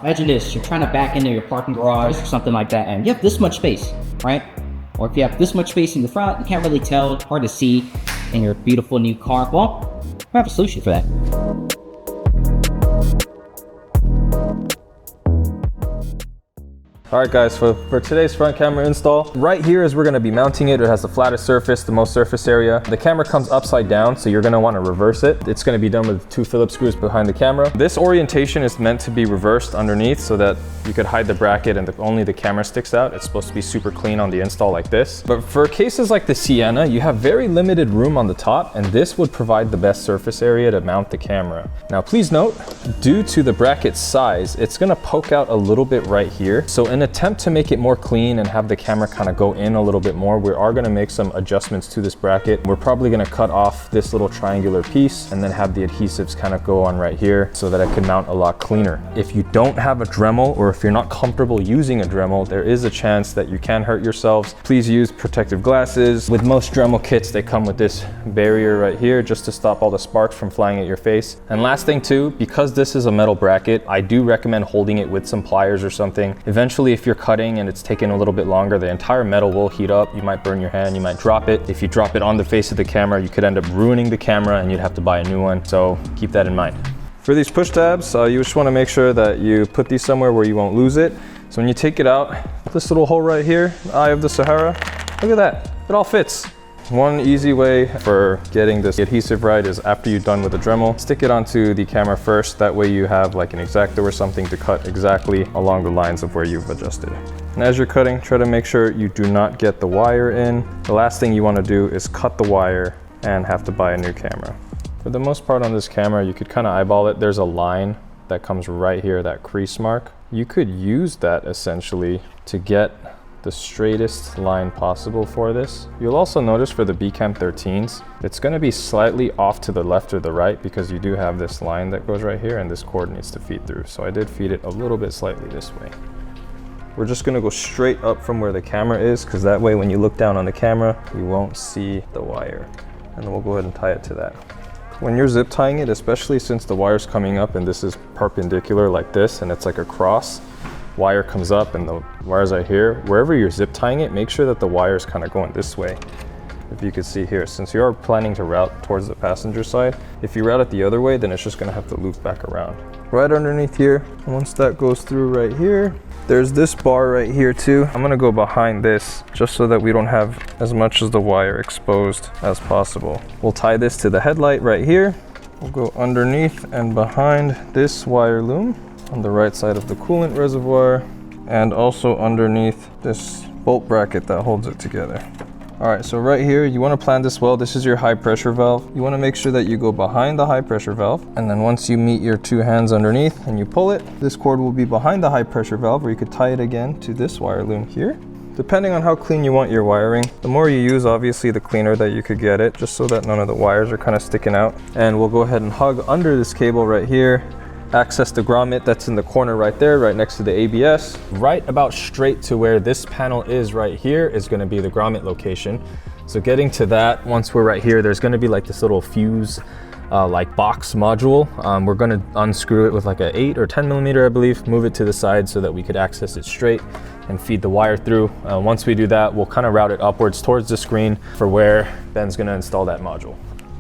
Imagine this, you're trying to back into your parking garage or something like that, and you have this much space, right? Or if you have this much space in the front, you can't really tell, it's hard to see in your beautiful new car. Well, we have a solution for that. Alright guys, for today's front camera install, right here is where we're going to be mounting it. It has the flattest surface, the most surface area. The camera comes upside down, so you're going to want to reverse it. It's going to be done with 2 Phillips screws behind the camera. This orientation is meant to be reversed underneath so that you could hide the bracket and only the camera sticks out. It's supposed to be super clean on the install like this. But for cases like the Sienna, you have very limited room on the top, and this would provide the best surface area to mount the camera. Now please note, due to the bracket's size, it's going to poke out a little bit right here. So in an attempt to make it more clean and have the camera kind of go in a little bit more, we are going to make some adjustments to this bracket. We're probably going to cut off this little triangular piece and then have the adhesives kind of go on right here so that it can mount a lot cleaner. If you don't have a Dremel, or if you're not comfortable using a Dremel, there is a chance that you can hurt yourselves. Please use protective glasses. With most Dremel kits, they come with this barrier right here just to stop all the sparks from flying at your face. And last thing too, because this is a metal bracket, I do recommend holding it with some pliers or something. Eventually, if you're cutting and it's taking a little bit longer, the entire metal will heat up. You might burn your hand, you might drop it. If you drop it on the face of the camera, you could end up ruining the camera and you'd have to buy a new one. So keep that in mind. For these push tabs, you just want to make sure that you put these somewhere where you won't lose it. So when you take it out, this little hole right here, Eye of the Sahara, look at that, it all fits. One easy way for getting this adhesive right is after you're done with the Dremel, stick it onto the camera first. That way you have like an X-Acto or something to cut exactly along the lines of where you've adjusted. And as you're cutting, try to make sure you do not get the wire in. The last thing you want to do is cut the wire and have to buy a new camera. For the most part on this camera, you could kind of eyeball it. There's a line that comes right here, that crease mark. You could use that essentially to get the straightest line possible for this. You'll also notice for the BCAM13s, it's going to be slightly off to the left or the right because you do have this line that goes right here and this cord needs to feed through. So I did feed it a little bit slightly this way. We're just going to go straight up from where the camera is because that way when you look down on the camera, you won't see the wire. And then we'll go ahead and tie it to that. When you're zip tying it, especially since the wire's coming up and this is perpendicular like this and it's like a cross, wire comes up and the wires are here. Wherever you're zip tying it, make sure that the wire is kind of going this way. If you could see here, since you are planning to route towards the passenger side, if you route it the other way, then it's just going to have to loop back around. Right underneath here, once that goes through right here, there's this bar right here too. I'm going to go behind this just so that we don't have as much of the wire exposed as possible. We'll tie this to the headlight right here. We'll go underneath and behind this wire loom on the right side of the coolant reservoir and also underneath this bolt bracket that holds it together. All right, so right here, you want to plan this well. This is your high pressure valve. You want to make sure that you go behind the high pressure valve. And then once you meet your 2 hands underneath and you pull it, this cord will be behind the high pressure valve, or you could tie it again to this wire loom here. Depending on how clean you want your wiring, the more you use, obviously, the cleaner that you could get it, just so that none of the wires are kind of sticking out. And we'll go ahead and hug under this cable right here. Access the grommet that's in the corner right there, right next to the ABS. Right about straight to where this panel is right here is going to be the grommet location. So getting to that, once we're right here, there's going to be like this little fuse like box module. We're going to unscrew it with like a 8 or 10 millimeter, I believe, move it to the side so that we could access it straight and feed the wire through. Once we do that, we'll kind of route it upwards towards the screen for where Ben's going to install that module.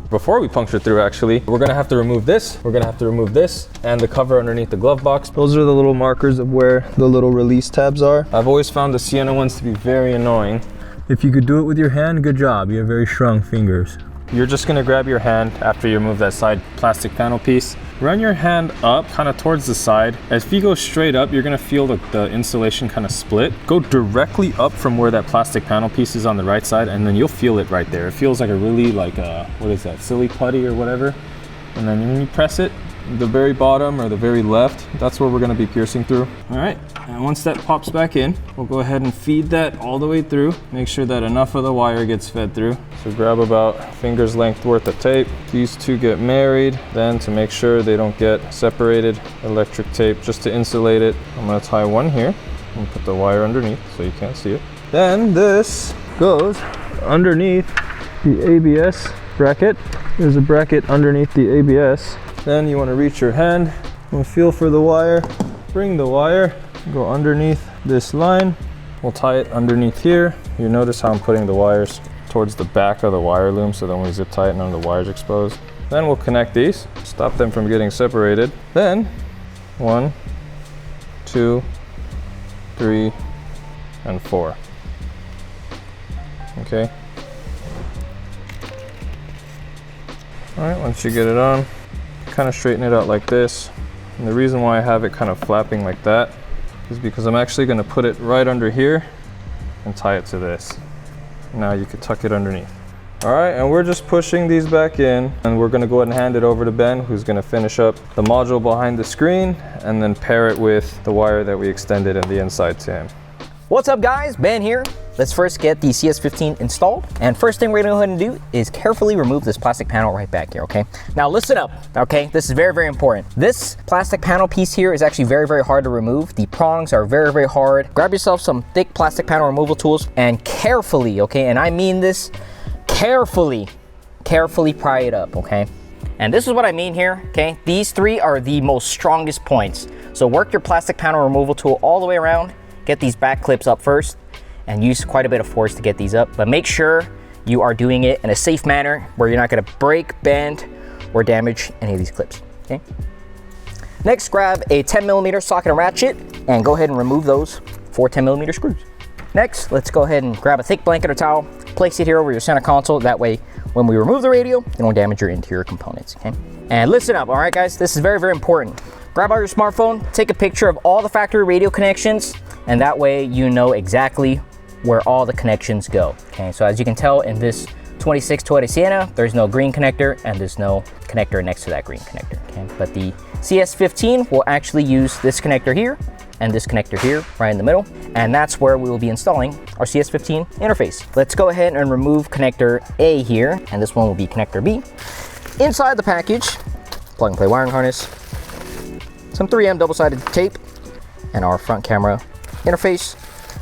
Before we puncture through, actually, we're gonna have to remove this, we're gonna have to remove this, and the cover underneath the glove box. Those are the little markers of where the little release tabs are. I've always found the Sienna ones to be very annoying. If you could do it with your hand, good job. You have very strong fingers. You're just gonna grab your hand after you remove that side plastic panel piece. Run your hand up, kind of towards the side. If you go straight up, you're gonna feel the insulation kind of split. Go directly up from where that plastic panel piece is on the right side, and then you'll feel it right there. It feels like a really what is that, silly putty or whatever. And then when you press it, the very bottom or the very left, that's where we're gonna be piercing through. All right, and once that pops back in, we'll go ahead and feed that all the way through. Make sure that enough of the wire gets fed through. So grab about finger's length worth of tape. These two get married. Then to make sure they don't get separated, electric tape just to insulate it. I'm gonna tie one here and put the wire underneath so you can't see it. Then this goes underneath the ABS bracket. There's a bracket underneath the ABS. Then you want to reach your hand and feel for the wire bring the wire, go underneath this line. We'll tie it underneath here. You notice how I'm putting the wires towards the back of the wire loom, so then we zip tie it, none of the wires exposed. Then we'll connect these, stop them from getting separated. Then 1, 2, 3, and 4. Okay. All right, once you get it on, kind of straighten it out like this. And the reason why I have it kind of flapping like that is because I'm actually going to put it right under here and tie it to this. Now you can tuck it underneath. All right, and we're just pushing these back in, and we're going to go ahead and hand it over to Ben, who's going to finish up the module behind the screen and then pair it with the wire that we extended in the inside to him. What's up guys, Ben here. Let's first get the CS15 installed. And first thing we're gonna go ahead and do is carefully remove this plastic panel right back here, okay? Now listen up, okay? This is very, very important. This plastic panel piece here is actually very, very hard to remove. The prongs are very, very hard. Grab yourself some thick plastic panel removal tools and carefully, okay? And I mean this, carefully pry it up, okay? And this is what I mean here, okay? These three are the most strongest points. So work your plastic panel removal tool all the way around. Get these back clips up first and use quite a bit of force to get these up, but make sure you are doing it in a safe manner where you're not gonna break, bend, or damage any of these clips, okay? Next, grab a 10mm socket and ratchet and go ahead and remove those 4 10mm screws. Next, let's go ahead and grab a thick blanket or towel, place it here over your center console. That way, when we remove the radio, you don't damage your interior components, okay? And listen up, all right guys, this is very, very important. Grab out your smartphone, take a picture of all the factory radio connections, and that way you know exactly where all the connections go. Okay, so as you can tell in this 26 Toyota Sienna, there's no green connector and there's no connector next to that green connector. Okay, but the CS15 will actually use this connector here and this connector here right in the middle, and that's where we will be installing our CS15 interface. Let's go ahead and remove connector A here, and this one will be connector B. Inside the package, plug and play wiring harness, some 3M double-sided tape, and our front camera interface.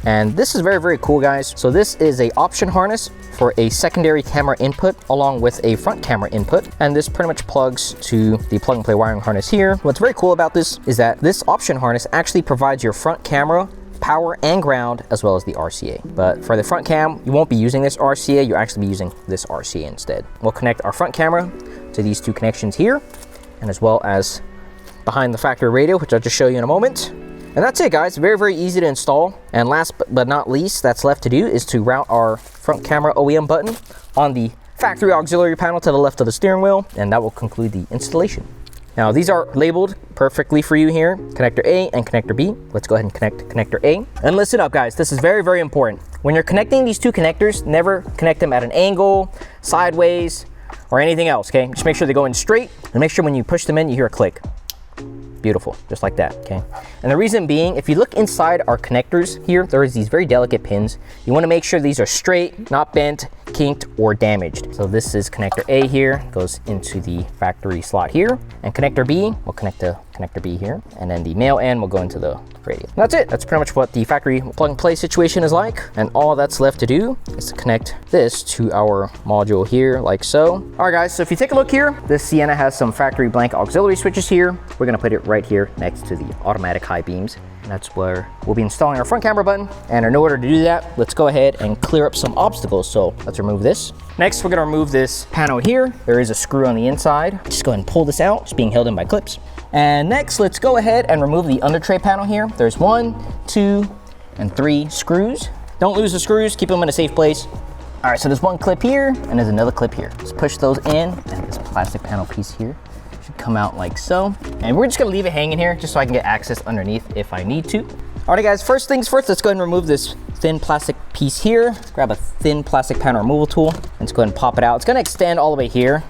And this is very, very cool, guys. So this is a option harness for a secondary camera input along with a front camera input, and this pretty much plugs to the plug and play wiring harness here. What's very cool about this is that this option harness actually provides your front camera power and ground as well as the RCA. But for the front cam, you won't be using this RCA, you'll actually be using this RCA instead. We'll connect our front camera to these two connections here, and as well as behind the factory radio, which I'll just show you in a moment. And that's it, guys. Very, very easy to install. And last but not least, that's left to do is to route our front camera OEM button on the factory auxiliary panel to the left of the steering wheel, and that will conclude the installation. Now, these are labeled perfectly for you here, connector A and connector B. Let's go ahead and connect connector A. And listen up, guys. This is very, very important. When you're connecting these two connectors, never connect them at an angle, sideways, or anything else, okay? Just make sure they go in straight, and make sure when you push them in, you hear a click. Beautiful, just like that, okay? And the reason being, if you look inside our connectors here, there is these very delicate pins. You wanna make sure these are straight, not bent, kinked, or damaged. So this is connector A here, goes into the factory slot here, and connector B will connect to connector B here, and then the male end will go into the radio. That's it. That's pretty much what the factory plug and play situation is like, and all that's left to do is to connect this to our module here, like so. All right, guys, so if you take a look here, this Sienna has some factory blank auxiliary switches here. We're gonna put it right here next to the automatic high beams, and that's where we'll be installing our front camera button. And in order to do that, let's go ahead and clear up some obstacles. So let's remove this. Next, we're gonna remove this panel here. There is a screw on the inside. Just go ahead and pull this out. It's being held in by clips. And next, let's go ahead and remove the under tray panel here. There's 1, 2, and 3 screws. Don't lose the screws, keep them in a safe place. All right, so there's one clip here, and there's another clip here. Let's push those in, and this plastic panel piece here should come out like so. And we're just gonna leave it hanging here just so I can get access underneath if I need to. All right, guys, first things first, let's go ahead and remove this thin plastic piece here. Let's grab a thin plastic panel removal tool. Let's go ahead and pop it out. It's gonna extend all the way here,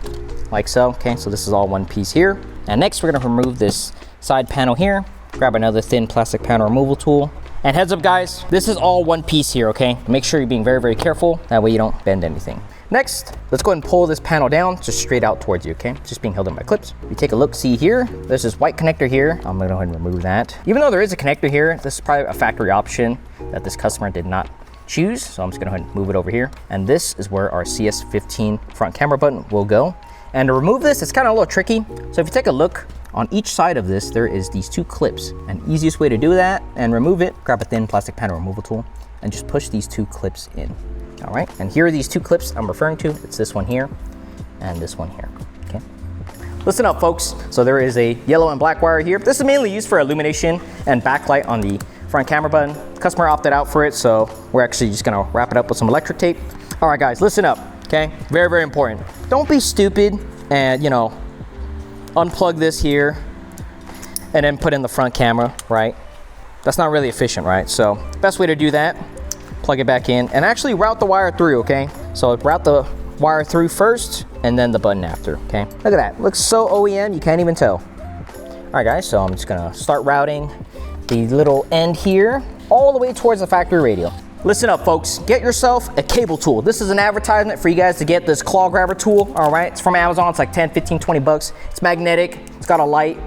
like so, okay? So this is all one piece here. And next, we're gonna remove this side panel here. Grab another thin plastic panel removal tool. And heads up, guys, this is all one piece here, okay? Make sure you're being very, very careful. That way you don't bend anything. Next, let's go ahead and pull this panel down just straight out towards you, okay? It's just being held in by clips. You take a look, see here, there's this white connector here. I'm gonna go ahead and remove that. Even though there is a connector here, this is probably a factory option that this customer did not choose. So I'm just gonna go ahead and move it over here. And this is where our CS15 front camera button will go. And to remove this, it's kind of a little tricky. So if you take a look On each side of this, there is these 2 clips. And easiest way to do that and remove it, grab a thin plastic panel removal tool and just push these 2 clips in. All right, and here are these 2 clips I'm referring to. It's this one here and this one here, okay? Listen up, folks. So there is a yellow and black wire here. This is mainly used for illumination and backlight on the front camera button. The customer opted out for it, so we're actually just gonna wrap it up with some electric tape. All right, guys, listen up, okay? Very, very important. Don't be stupid and, you know, unplug this here and then put in the front camera, right? That's not really efficient, right? So best way to do that, plug it back in and actually route the wire through, okay? So route the wire through first and then the button after, okay? Look at that, looks so OEM, you can't even tell. All right, guys, so I'm just gonna start routing the little end here all the way towards the factory radio. Listen up, folks, get yourself a cable tool. This is an advertisement for you guys to get this claw grabber tool, all right? It's from Amazon, it's like 10, 15, 20 bucks. It's magnetic, it's got a light.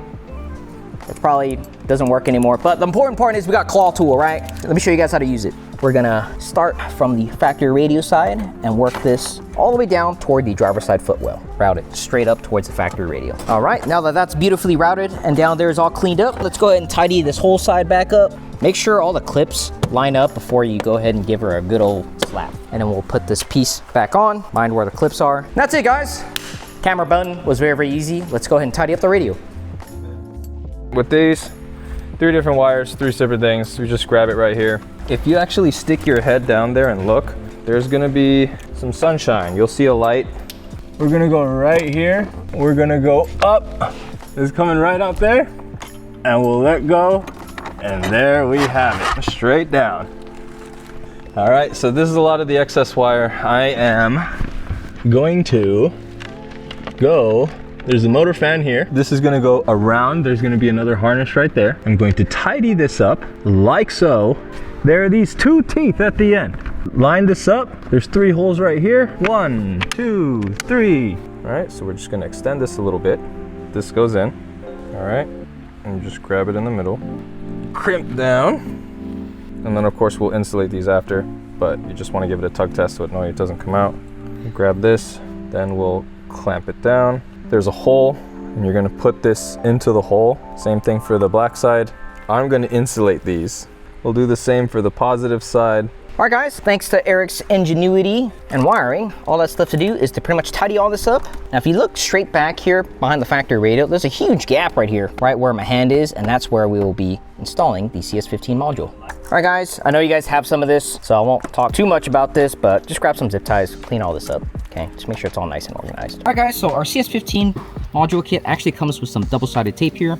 It probably doesn't work anymore, but the important part is we got claw tool, right? Let me show you guys how to use it. We're gonna start from the factory radio side and work this all the way down toward the driver's side footwell. Route it straight up towards the factory radio. All right, now that that's beautifully routed and down there is all cleaned up, let's go ahead and tidy this whole side back up. Make sure all the clips line up before you go ahead and give her a good old slap. And then we'll put this piece back on, mind where the clips are. That's it, guys. Camera button was very, very easy. Let's go ahead and tidy up the radio. With these, 3 different wires, 3 separate things. We just grab it right here. If you actually stick your head down there and look, there's gonna be some sunshine. You'll see a light. We're gonna go right here. We're gonna go up. It's coming right out there. And we'll let go. And there we have it, straight down. All right, so this is a lot of the excess wire. I am going to go, there's a motor fan here. This is gonna go around. There's gonna be another harness right there. I'm going to tidy this up like so. There are these 2 teeth at the end. Line this up. There's 3 holes right here. 1, 2, 3. All right, so we're just gonna extend this a little bit. This goes in, all right? And just grab it in the middle. Crimp down. And then of course we'll insulate these after, but you just wanna give it a tug test so it doesn't come out. Grab this, then we'll clamp it down. There's a hole and you're gonna put this into the hole. Same thing for the black side. I'm gonna insulate these. We'll do the same for the positive side. All right, guys, thanks to Eric's ingenuity and wiring, all that's left to do is to pretty much tidy all this up. Now, if you look straight back here behind the factory radio, there's a huge gap right here, right where my hand is, and that's where we will be installing the CS15 module. All right, guys, I know you guys have some of this, so I won't talk too much about this, but just grab some zip ties, clean all this up, okay? Just make sure it's all nice and organized. All right, guys, so our CS15 module kit actually comes with some double-sided tape here.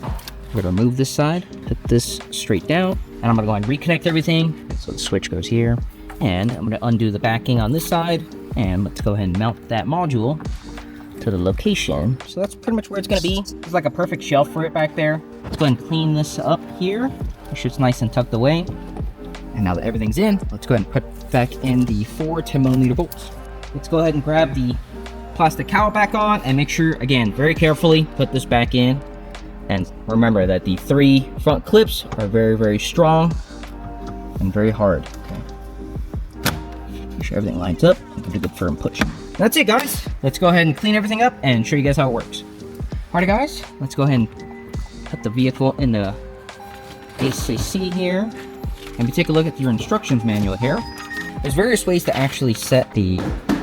We're gonna remove this side, put this straight down, and I'm gonna go and reconnect everything. So the switch goes here, and I'm gonna undo the backing on this side, and let's go ahead and mount that module to the location. So that's pretty much where it's gonna be. It's like a perfect shelf for it back there. Let's go ahead and clean this up here. Make sure it's nice and tucked away. And now that everything's in, let's go ahead and put back in the 4 10mm bolts. Let's go ahead and grab the plastic cowl back on and make sure, again, very carefully, put this back in. And remember that the 3 front clips are very, very strong and very hard. Okay. Make sure everything lines up and give it a good firm push. That's it, guys. Let's go ahead and clean everything up and show you guys how it works. Alrighty, guys, let's go ahead and put the vehicle in the ACC here. And if you take a look at your instructions manual here, there's various ways to actually set the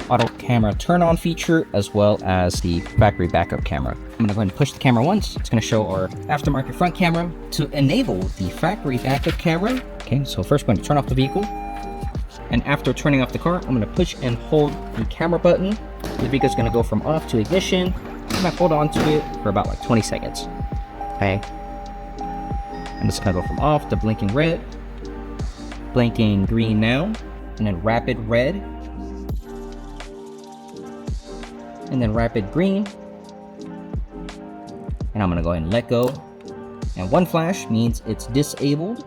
auto camera turn on feature as well as the factory backup camera. I'm gonna go ahead and push the camera once. It's gonna show our aftermarket front camera. To enable the factory backup camera, okay, so first I'm going to turn off the vehicle. And after turning off the car, I'm gonna push and hold the camera button. The vehicle's gonna go from off to ignition. I'm gonna hold on to it for about like 20 seconds, okay? And it's gonna go from off to blinking red, blinking green now, and then rapid red, and then rapid green. And I'm gonna go ahead and let go. And one flash means it's disabled.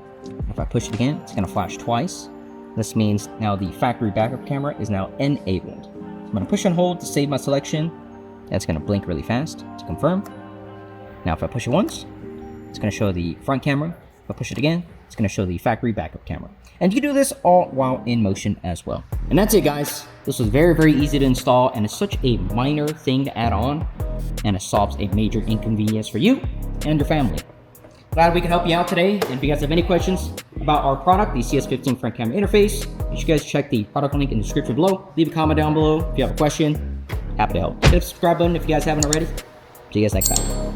If I push it again, it's gonna flash twice. This means now the factory backup camera is now enabled. So I'm gonna push and hold to save my selection. That's gonna blink really fast to confirm. Now if I push it once, it's gonna show the front camera. If I push it again, It's going to show the factory backup camera. And you can do this all while in motion as well. And that's it, guys. This was very, very easy to install, and it's such a minor thing to add on, and it solves a major inconvenience for you and your family. Glad we could help you out today. And if you guys have any questions about our product, the CS15 front camera interface, you guys check the product link in the description below. Leave a comment down below if you have a question. Happy to help. Hit the subscribe button if you guys haven't already. See you guys next time.